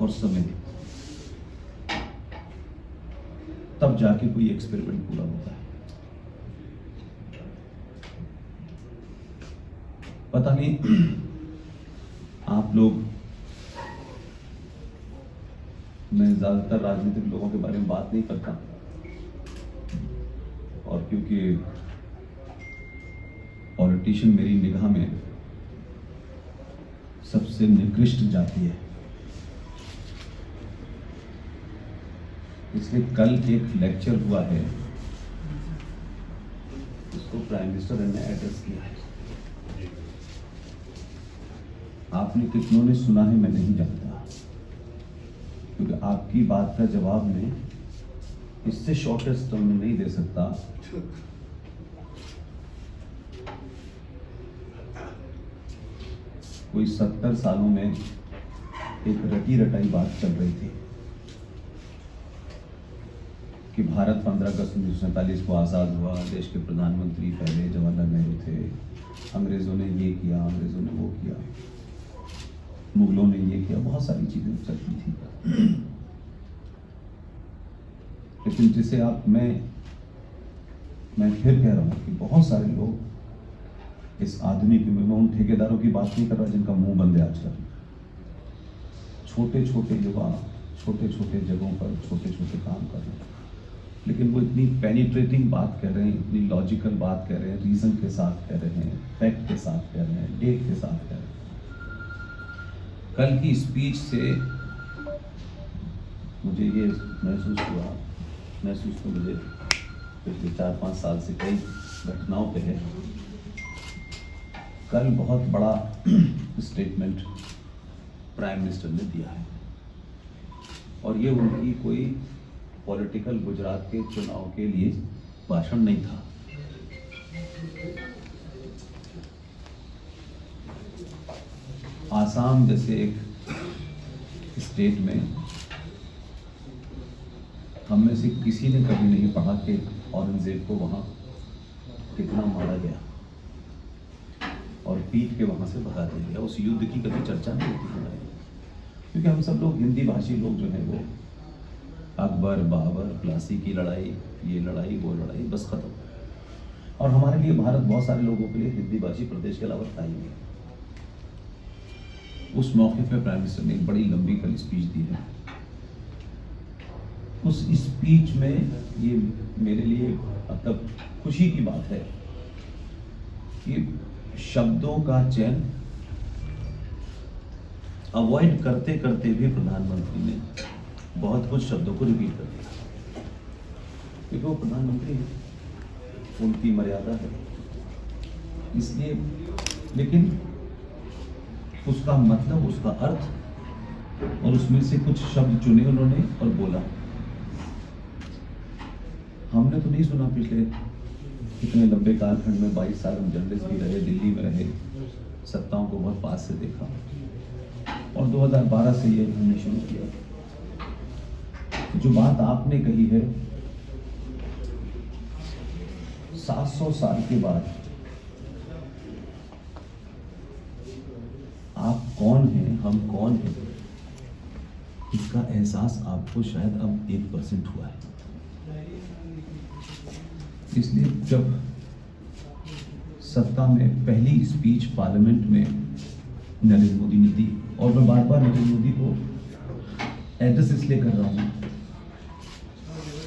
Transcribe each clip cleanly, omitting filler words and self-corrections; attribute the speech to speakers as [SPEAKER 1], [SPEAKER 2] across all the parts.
[SPEAKER 1] और समय, तब जाके कोई एक्सपेरिमेंट पूरा होता है। पता नहीं आप लोग, मैं ज्यादातर राजनीतिक लोगों के बारे में बात नहीं करता, और क्योंकि पॉलिटिशियन मेरी निगाह में सबसे निकृष्ट जाति है, इसलिए कल एक लेक्चर हुआ है, उसको प्राइम मिनिस्टर ने एड्रेस किया है। आपने कितनों ने सुना है मैं नहीं जानता, क्योंकि आपकी बात का जवाब मैं इससे शॉर्टेस्ट टर्म में नहीं दे सकता। कोई 70 सालों में एक रटी रटाई बात चल रही थी कि भारत 15 अगस्त 1947 को आज़ाद हुआ, देश के प्रधानमंत्री पहले जवाहरलाल नेहरू थे, अंग्रेज़ों ने ये किया, अंग्रेज़ों ने वो किया, मुगलों ने ये किया, बहुत सारी चीज़ें चलती थी। लेकिन जिसे आप मैं फिर कह रहा हूँ कि बहुत सारे लोग इस आधुनिक में, मैं उन ठेकेदारों की बात नहीं कर रहा जिनका मुंह बंद है आजकल, छोटे छोटे युवा छोटे छोटे जगहों पर छोटे छोटे काम कर रहे हैं, लेकिन वो इतनी पेनिट्रेटिंग बात कह रहे हैं, इतनी लॉजिकल बात कह रहे हैं, रीज़न के साथ कह रहे हैं, फैक्ट के साथ कह रहे हैं, डेट के साथ कह रहे हैं। कल की स्पीच से मुझे ये महसूस तो मुझे पिछले 4-5 साल से कई घटनाओं पे है। कल बहुत बड़ा स्टेटमेंट प्राइम मिनिस्टर ने दिया है, और ये उनकी कोई पॉलिटिकल गुजरात के चुनाव के लिए भाषण नहीं था। आसाम जैसे एक स्टेट में हम में से किसी ने कभी नहीं पढ़ा कि औरंगजेब को वहाँ कितना मारा गया और पीट के वहाँ से भगा दिया गया। उस युद्ध की कभी चर्चा नहीं होती हमारे, क्योंकि हम सब लोग हिंदी भाषी लोग जो हैं वो अकबर, बाबर, प्लासी की लड़ाई, ये लड़ाई, वो लड़ाई, बस खत्म। और हमारे लिए भारत बहुत सारे लोगों के लिए हिंदी भाषी प्रदेश के अलावा था ही नहीं। उस मौके पर प्राइम मिनिस्टर ने एक बड़ी लंबी कल स्पीच दी है। उस स्पीच में ये मेरे लिए मतलब खुशी की बात है कि शब्दों का चयन अवॉइड करते करते भी प्रधानमंत्री ने बहुत कुछ शब्दों को रिपीट कर दिया, क्योंकि वो प्रधानमंत्री है, उनकी मर्यादा है इसलिए। लेकिन उसका मतलब, उसका अर्थ और उसमें से कुछ शब्द चुने उन्होंने और बोला। हमने तो नहीं सुना पिछले इतने लंबे कालखंड में, 22 साल हम जर्नलिस्ट भी रहे, दिल्ली में रहे, सत्ताओं को बहुत पास से देखा, और 2012 से ये हमने शुरू किया। जो बात आपने कही है, 700 साल के बाद आप कौन हैं, हम कौन हैं, इसका एहसास आपको शायद अब 1% हुआ है। इसलिए जब सत्ता में पहली स्पीच पार्लियामेंट में नरेंद्र मोदी ने दी, और मैं बार बार नरेंद्र मोदी को एड्रेस इसलिए कर रहा हूँ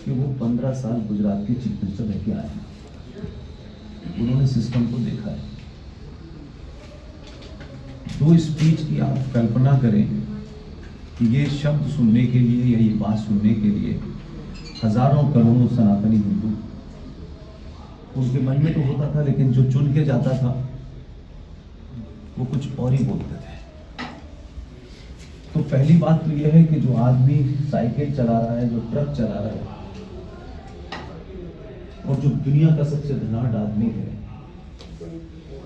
[SPEAKER 1] कि वो 15 साल गुजरात के चीफ मिनिस्टर रह के आए हैं, उन्होंने सिस्टम को देखा है। दो स्पीच की आप कल्पना करें कि ये शब्द सुनने के लिए या ये बात सुनने के लिए हजारों करोड़ों सनातनी हिंदू, उनके मन में तो होता था, लेकिन जो चुन के जाता था वो कुछ और ही बोलते थे। तो पहली बात तो यह है कि जो आदमी साइकिल चला रहा है, जो ट्रक चला रहा है, और जो दुनिया का सबसे धनाढ्य आदमी है,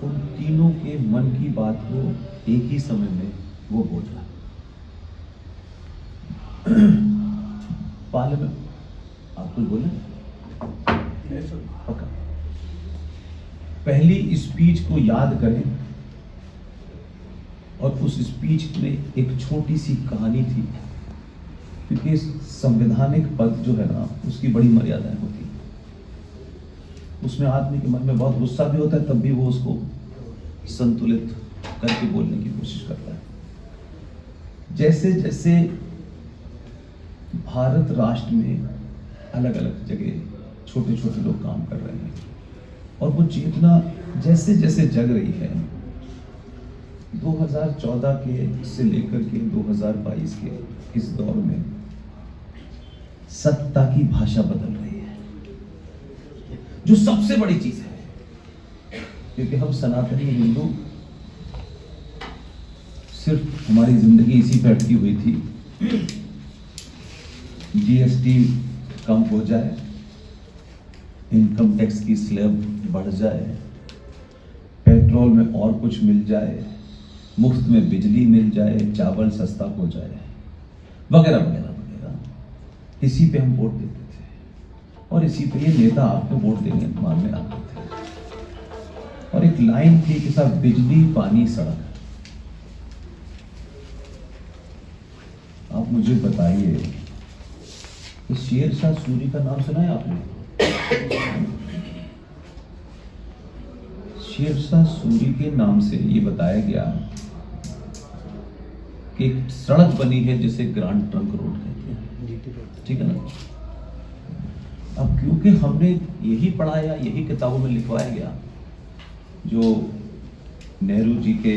[SPEAKER 1] उन तीनों के मन की बात को एक ही समय में वो बोल रहा है। पार्लियामेंट, आप कुछ बोले? पक्का। पहली स्पीच को याद करें, और उस स्पीच में एक छोटी सी कहानी थी क्योंकि संवैधानिक पद जो है ना, उसकी बड़ी मर्यादाएं होती हैं। उसमें आदमी के मन में बहुत गुस्सा भी होता है, तब भी वो उसको संतुलित करके बोलने की कोशिश करता है। जैसे जैसे भारत राष्ट्र में अलग अलग जगह छोटे छोटे लोग काम कर रहे हैं और वो चेतना जैसे जैसे जग रही है, 2014 के से लेकर के 2022 के इस दौर में सत्ता की भाषा बदल रही है, जो सबसे बड़ी चीज है। क्योंकि हम सनातनी हिंदू सिर्फ हमारी जिंदगी इसी पे अटकी हुई थी, जीएसटी कम हो जाए, इनकम टैक्स की स्लैब बढ़ जाए, पेट्रोल में और कुछ मिल जाए, मुफ्त में बिजली मिल जाए, चावल सस्ता हो जाए, वगैरह वगैरह वगैरह। इसी पे हम वोट देते थे और इसी पे ये नेता आपको वोट देने मांगने आते थे। और एक लाइन थी कि साहब बिजली पानी सड़क। आप मुझे बताइए, शेरशाह सूरी का नाम सुना है आपने? शेरशाह सूरी के नाम से ये बताया गया कि एक सड़क बनी है जिसे ग्रांड ट्रंक रोड कहते हैं, ठीक है ना? अब क्योंकि हमने यही पढ़ाया, यही किताबों में लिखवाया गया, जो नेहरू जी के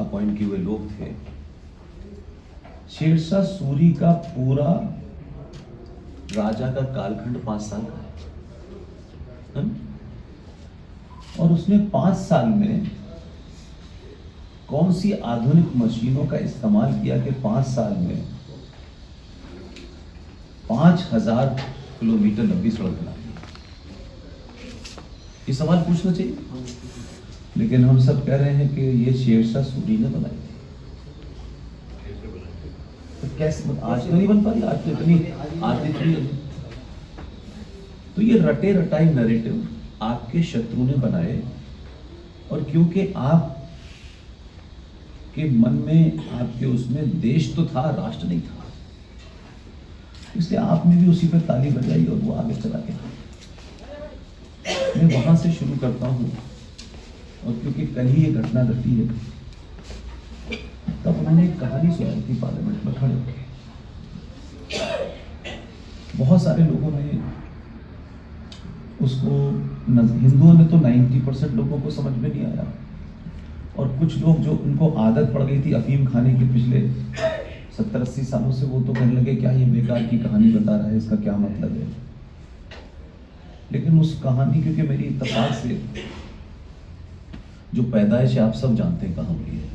[SPEAKER 1] अपॉइंट किए हुए लोग थे, शेरशाह सूरी का पूरा राजा का कालखंड 5 साल का है, और उसने 5 साल में कौन सी आधुनिक मशीनों का इस्तेमाल किया कि 5 साल में 5000 किलोमीटर लंबी सड़क बना दी? ये सवाल पूछना चाहिए। लेकिन हम सब कह रहे हैं कि ये शेरशाह सूरी ने बनाई थी। तो कैसे आज तो नहीं बन पाई? आज तो इतनी तो ये रटे रटाई नैरेटिव आपके शत्रु ने बनाए, और क्योंकि आप के मन में, आपके उसमें देश तो था, राष्ट्र नहीं था, इसलिए आपने भी उसी पर ताली बजाई और वो आगे चला गया। मैं वहां से शुरू करता हूं, और क्योंकि कल ही ये घटना घटी है, तब उन्होंने एक कहानी सुनाई थी पार्लियामेंट में खड़े होकर। बहुत सारे लोगों ने उसको, हिंदुओं ने तो 90% लोगों को समझ में नहीं आया, और कुछ लोग जो उनको आदत पड़ गई थी अफीम खाने की पिछले 70-80 सालों से, वो तो कहने लगे क्या ये बेकार की कहानी बता रहा है, इसका क्या मतलब है। लेकिन उस कहानी, क्योंकि मेरी इत्तेफाक से जो पैदाइश है आप सब जानते हैं कहाँ हुई है,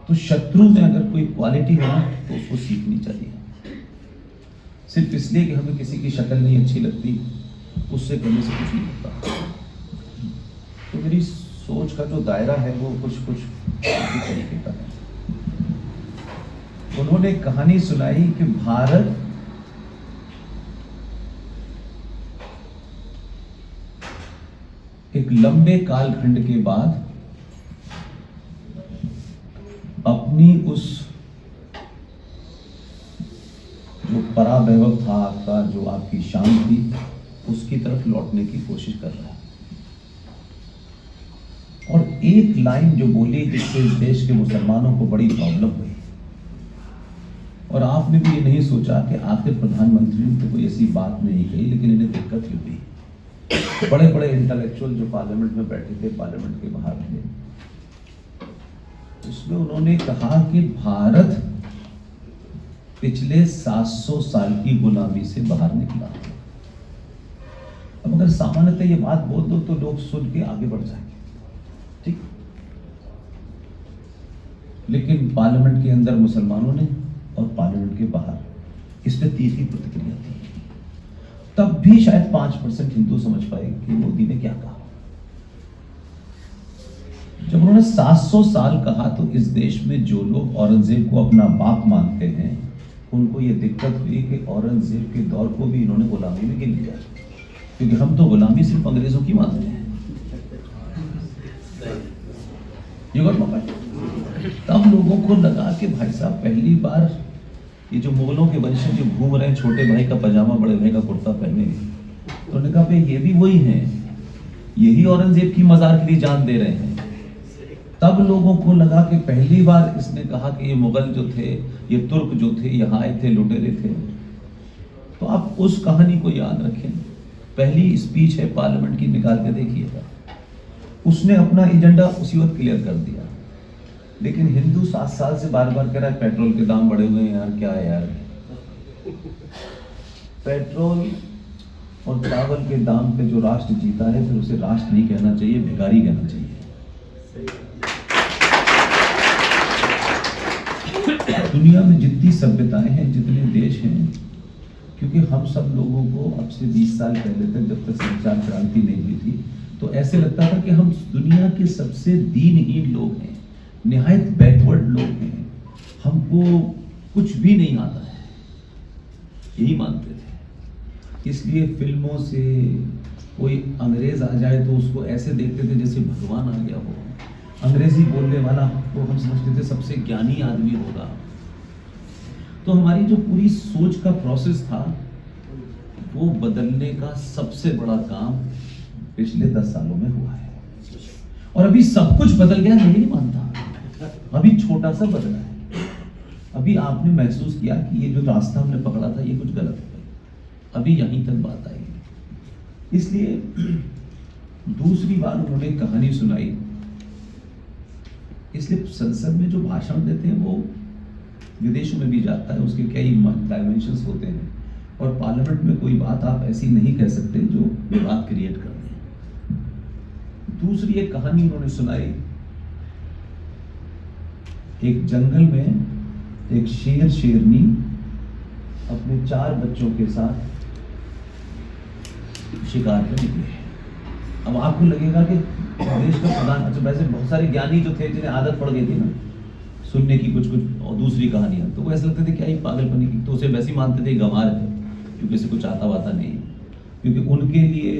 [SPEAKER 1] तो शत्रु में अगर कोई क्वालिटी हो ना तो उसको सीखनी चाहिए। सिर्फ इसलिए कि हमें किसी की शक्ल नहीं अच्छी लगती, उससे करने से कुछ नहीं होता। तो मेरी सोच का जो दायरा है वो कुछ इसी तरीके का है। उन्होंने कहानी सुनाई कि भारत एक लंबे कालखंड के बाद अपनी उस जो परावैभव था आपका, जो आपकी शान थी, उसकी तरफ लौटने की कोशिश कर रहा है। और एक लाइन जो बोली जिससे इस देश के मुसलमानों को बड़ी प्रॉब्लम हुई, और आपने भी ये नहीं सोचा कि आखिर प्रधानमंत्री ने तो कोई ऐसी बात नहीं कही, लेकिन इन्हें दिक्कत क्यों हुई। बड़े बड़े इंटेलेक्चुअल जो पार्लियामेंट में बैठे थे, पार्लियामेंट के बाहर थे, उसमें उन्होंने कहा कि भारत पिछले 700 साल की गुलामी से बाहर निकला। अब अगर सामान्यतः ये बात बोल दो तो लोग सुन के आगे बढ़ जाएंगे, ठीक। लेकिन पार्लियामेंट के अंदर मुसलमानों ने और पार्लियामेंट के बाहर इस पे तीखी प्रतिक्रिया थी। तब भी शायद 5% हिंदू समझ पाए कि मोदी ने क्या कहा। जब उन्होंने 700 साल कहा तो इस देश में जो लोग औरंगजेब को अपना बाप मानते हैं, उनको ये दिक्कत हुई कि औरंगजेब के दौर को भी इन्होंने गुलामी में गिन लिया, क्योंकि हम तो गुलामी सिर्फ अंग्रेजों की मानते हैं। You got my point? तब लोगों को लगा कि भाई साहब पहली बार ये जो मुगलों के वंशज जो घूम रहे हैं, छोटे भाई का पजामा बड़े भाई का कुर्ता पहने, तो उन्होंने कहा भाई ये भी वही हैं, यही औरंगजेब की मजार के लिए जान दे रहे हैं। तब लोगों को लगा कि पहली बार इसने कहा कि ये मुगल जो थे, ये तुर्क जो थे, यहाँ आए थे, लुटेरे थे। तो आप उस कहानी को याद रखें। पहली स्पीच है पार्लियामेंट की, निकाल के देखिएगा। उसने अपना एजेंडा उसी वक्त क्लियर कर दिया। लेकिन हिंदू 7 साल से बार बार कह रहा है पेट्रोल के दाम बढ़े हुए हैं यार, क्या है यार। पेट्रोल और चावल के दाम पे जो राष्ट्र जीता है, फिर उसे राष्ट्र नहीं कहना चाहिए, भिखारी कहना चाहिए। दुनिया में जितनी सभ्यताएं हैं, जितने देश हैं, क्योंकि हम सब लोगों को अब से 20 साल पहले तक, जब तक संचार क्रांति नहीं हुई थी, तो ऐसे लगता था कि हम दुनिया के सबसे दीनहीन लोग हैं, निहायत बैकवर्ड लोग हैं, हमको कुछ भी नहीं आता है, यही मानते थे। इसलिए फिल्मों से कोई अंग्रेज आ जाए तो उसको ऐसे देखते थे जैसे भगवान आ गया हो। अंग्रेजी बोलने वाला को हम समझते थे सबसे ज्ञानी आदमी होगा। तो हमारी जो पूरी सोच का प्रोसेस था, वो बदलने का सबसे बड़ा काम पिछले 10 सालों में हुआ है। और अभी सब कुछ बदल गया, मैं नहीं मानता। अभी छोटा सा बदला है। अभी आपने महसूस किया कि ये जो रास्ता हमने पकड़ा था, ये कुछ गलत है। अभी यहीं तक बात आएगी। इसलिए दूसरी बार उन्होंने कहानी सुनाई। इसलिए संसद में जो भाषण देते हैं वो विदेशों में भी जाता है, उसके कई डायमेंशंस होते हैं। और पार्लियामेंट में कोई बात आप ऐसी नहीं कह सकते जो विवाद क्रिएट कर दें। दूसरी एक कहानी उन्होंने सुनाई। एक जंगल में एक शेर शेरनी अपने 4 बच्चों के साथ शिकार पर निकले। अब आपको लगेगा कि देश का प्रधान, अच्छा वैसे बहुत सारे ज्ञानी जो थे जिन्हें आदत पड़ गई थी ना सुनने की कुछ कुछ और दूसरी कहानियां, तो वो ऐसे लगते थे क्या ही पागलपनी की, तो उसे वैसे ही मानते थे गंवार है, क्योंकि इसे कुछ आता वाता नहीं। क्योंकि उनके लिए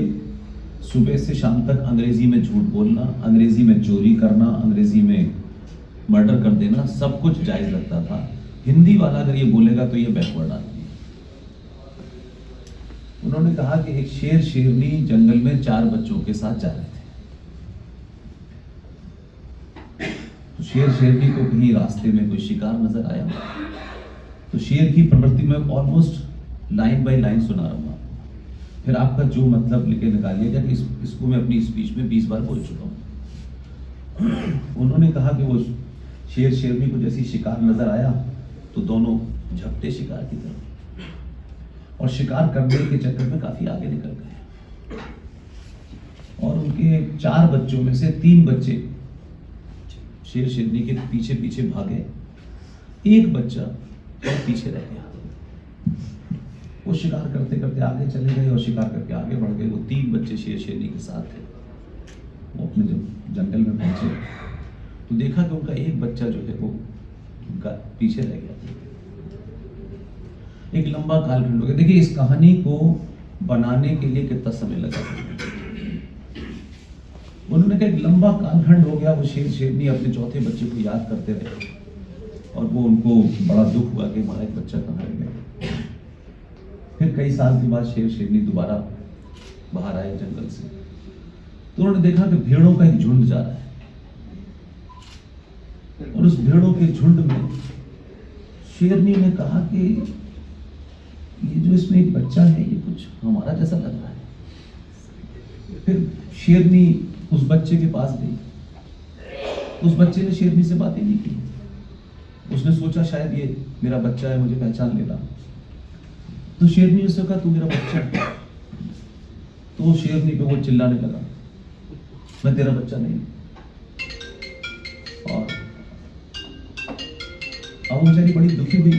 [SPEAKER 1] सुबह से शाम तक अंग्रेजी में झूठ बोलना, अंग्रेजी में चोरी करना, अंग्रेजी में मर्डर कर देना, सब कुछ जायज लगता था। हिंदी वाला अगर ये बोलेगा तो ये बैकवर्ड आदमी है। उन्होंने कहा कि एक शेर शेरनी जंगल में 4 बच्चों के साथ जा रहे थे। तो शेर शेरनी को कहीं रास्ते में कोई शिकार नजर आया। तो शेर की प्रवृत्ति में ऑलमोस्ट लाइन बाय लाइन सुना रहा हूं, फिर आपका जो मतलब लेके निकालिएगा कि इसको मैं अपनी स्पीच में 20 बार बोल चुका हूं। उन्होंने कहा कि वो शेर शेरनी को जैसी शिकार नजर आया तो दोनों झपटे शिकार की तरफ, और शिकार करने के चक्कर में काफी आगे निकल गए। और उनके 4 बच्चों में से 3 बच्चे शेर शेरनी के पीछे पीछे भागे, एक बच्चा और पीछे रह गया। वो शिकार करते करते आगे चले गए और शिकार करके आगे बढ़ गए। वो 3 बच्चे शेर शेरनी के साथ थे। वो अपने जब जंगल में पहुंचे तो देखा कि उनका एक बच्चा जो है वो पीछे रह गया। एक लंबा कालखंड हो गया। देखिए इस कहानी को बनाने के लिए कितना समय लगा। उन्होंने कहा एक लंबा कालखंड हो गया। वो शेर शेरनी अपने चौथे बच्चे को याद करते रहे और वो उनको बड़ा दुख हुआ कि हमारा एक बच्चा कहाँ रह गया। फिर कई साल के बाद शेर शेरनी दोबारा बाहर आए जंगल से, तो उन्होंने देखा कि भेड़ों का एक झुंड जा रहा है और उस भेड़ों के झुंड में शेरनी ने कहा कि ये जो इसमें एक बच्चा है ये कुछ हमारा जैसा लग रहा है। फिर शेरनी उस बच्चे के पास गई। उस बच्चे ने शेरनी से बातें नहीं की। उसने सोचा शायद ये मेरा बच्चा है, मुझे पहचान लेगा। तो शेरनी ने उससे कहा तू मेरा बच्चा है। तो शेरनी पे वो चिल्लाने लगा मैं तेरा बच्चा नहीं। और अब वो बेचारी बड़ी दुखी हुई।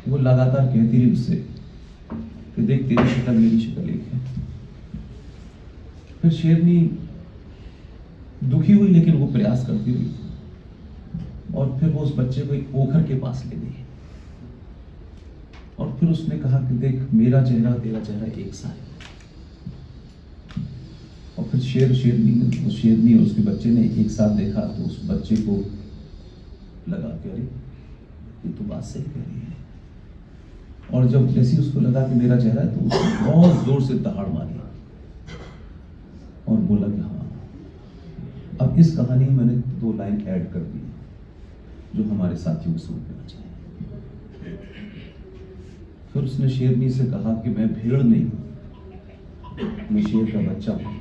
[SPEAKER 1] वो लगातार कहती रही उससे कि देख तेरी शक्ल मेरी शक्ल एक है। फिर शेरनी दुखी हुई लेकिन वो प्रयास करती रही और फिर वो उस बच्चे को एक पोखर के पास ले गई और फिर उसने कहा कि देख मेरा चेहरा तेरा चेहरा एक सा है। और फिर शेरनी और उसके बच्चे ने एक साथ देखा तो उस बच्चे को लगा के, अरे ये तो बात सही कह रही है। और जब जैसे उसको लगा कि मेरा चेहरा है, तो उसने बहुत जोर से दहाड़ मारी और बोला कि हाँ। अब इस कहानी में मैंने 2 लाइन ऐड कर दी जो हमारे साथियों को सुन लेना चाहिए। फिर उसने शेरनी से कहा कि मैं भेड़ नहीं हूं, मैं शेर का बच्चा हूं।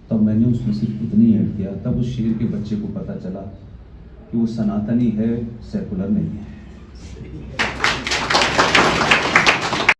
[SPEAKER 1] तब मैंने उसमें सिर्फ इतनी ऐड किया, तब उस शेर के बच्चे को पता चला कि वो सनातनी है, सेकुलर नहीं है।